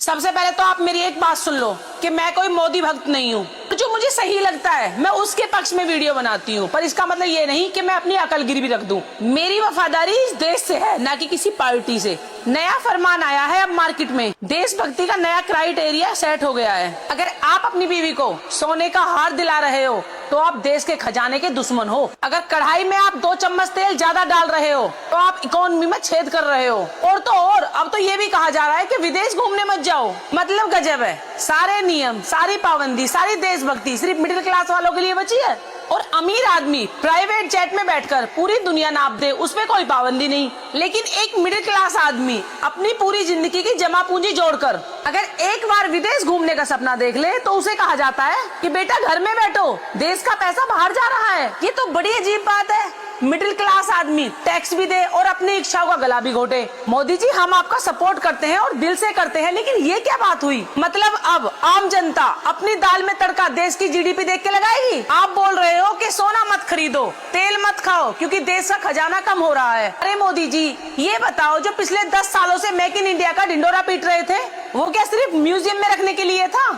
सबसे पहले तो आप मेरी एक बात सुन लो कि मैं कोई मोदी भक्त नहीं हूँ। जो मुझे सही लगता है मैं उसके पक्ष में वीडियो बनाती हूँ, पर इसका मतलब ये नहीं कि मैं अपनी अकलगिरी भी रख दूं। मेरी वफादारी इस देश से है, ना कि किसी पार्टी से। नया फरमान आया है अब मार्केट में, देशभक्ति का नया क्राइटेरिया सेट हो गया है। अगर आप अपनी बीवी को सोने का हार दिला रहे हो तो आप देश के खजाने के दुश्मन हो। अगर कढ़ाई में आप 2 चम्मच तेल ज्यादा डाल रहे हो तो आप इकोनॉमी में छेद कर रहे हो। और तो और अब तो ये भी कहा जा रहा है कि विदेश घूमने मत जाओ। मतलब गजब है, सारे नियम, सारी पाबंदी, सारी देशभक्ति सिर्फ मिडिल क्लास वालों के लिए बची है। और अमीर आदमी प्राइवेट जेट में बैठकर पूरी दुनिया नाप दे, उसमें कोई पाबंदी नहीं। लेकिन एक मिडिल क्लास आदमी अपनी पूरी जिंदगी की जमा पूंजी जोड़कर अगर एक बार विदेश घूमने का सपना देख ले तो उसे कहा जाता है कि बेटा घर में बैठो, देश का पैसा बाहर जा रहा है। ये तो बड़ी अजीब बात है। मिडिल क्लास आदमी टैक्स भी दे और अपनी इच्छाओं का गला भी घोटे। मोदी जी, हम आपका सपोर्ट करते हैं और दिल से करते हैं, लेकिन ये क्या बात हुई? मतलब अब आम जनता अपनी दाल में तड़का देश की जीडीपी देख के लगाएगी? आप बोल रहे हो कि सोना मत खरीदो, तेल मत खाओ क्योंकि देश का खजाना कम हो रहा है। अरे मोदी जी, ये बताओ, जो पिछले 10 सालों से मेक इन इंडिया का ढिंडोरा पीट रहे थे, वो क्या सिर्फ म्यूजियम में रखने के लिए था?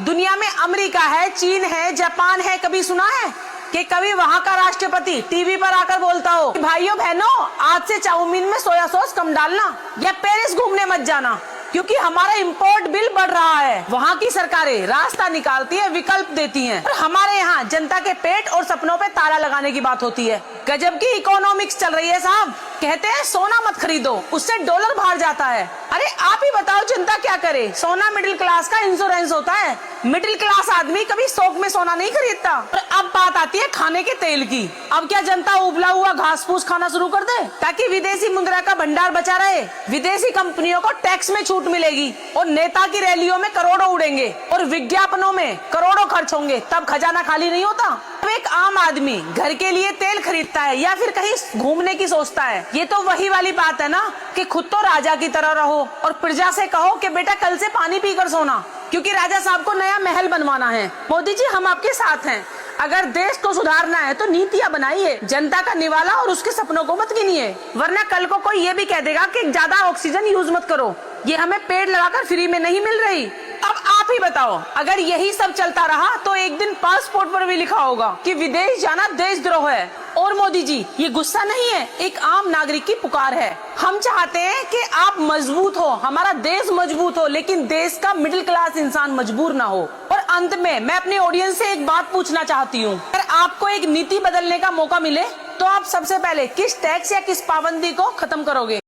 दुनिया में अमेरिका है, चीन है, जापान है, कभी सुना है कि कभी वहाँ का राष्ट्रपति टीवी पर आकर बोलता हो भाइयों बहनों, आज से चाउमीन में सोया सॉस कम डालना या पेरिस घूमने मत जाना क्योंकि हमारा इंपोर्ट बिल बढ़ रहा है? वहाँ की सरकारें रास्ता निकालती है, विकल्प देती हैं, और हमारे यहाँ जनता के पेट और सपनों पे ताला लगाने की बात होती है। गजब की इकोनॉमिक्स चल रही है साहब। कहते हैं सोना मत खरीदो, उससे डॉलर बाहर जाता है। अरे आप ही बताओ जनता क्या करे? सोना मिडिल क्लास का इंश्योरेंस होता है। मिडिल क्लास आदमी कभी शौक में सोना नहीं खरीदता। और अब बात आती है खाने के तेल की। अब क्या जनता उबला हुआ घास फूस खाना शुरू कर दे ताकि विदेशी मुद्रा का भंडार बचा रहे? विदेशी कंपनियों को टैक्स में छूट मिलेगी और नेता की रैलियों में करोड़ों उड़ेंगे और विज्ञापनों में करोड़ों खर्च होंगे, तब खजाना खाली नहीं होता। अब एक आम आदमी घर के लिए तेल खरीदता है या फिर कहीं घूमने की सोचता है। ये तो वही वाली बात है ना कि खुद तो राजा की तरह रहो और प्रजा से कहो कि बेटा कल से पानी पीकर सोना, क्योंकि राजा साहब को नया महल बनवाना है। मोदी जी, हम आपके साथ हैं। अगर देश को सुधारना है तो नीतियाँ बनाइए, जनता का निवाला और उसके सपनों को मत गिनिए, वरना कल को कोई ये भी कह देगा कि ज्यादा ऑक्सीजन यूज मत करो, ये हमें पेड़ लगाकर फ्री में नहीं मिल रही। अब आप ही बताओ, अगर यही सब चलता रहा तो एक दिन पासपोर्ट पर भी लिखा होगा कि विदेश जाना देशद्रोह है। और मोदी जी, ये गुस्सा नहीं है, एक आम नागरिक की पुकार है। हम चाहते हैं कि आप मजबूत हो, हमारा देश मजबूत हो, लेकिन देश का मिडिल क्लास इंसान मजबूर ना हो। और अंत में मैं अपने ऑडियंस से एक बात पूछना चाहती हूँ, अगर आपको एक नीति बदलने का मौका मिले तो आप सबसे पहले किस टैक्स या किस पाबंदी को खत्म करोगे?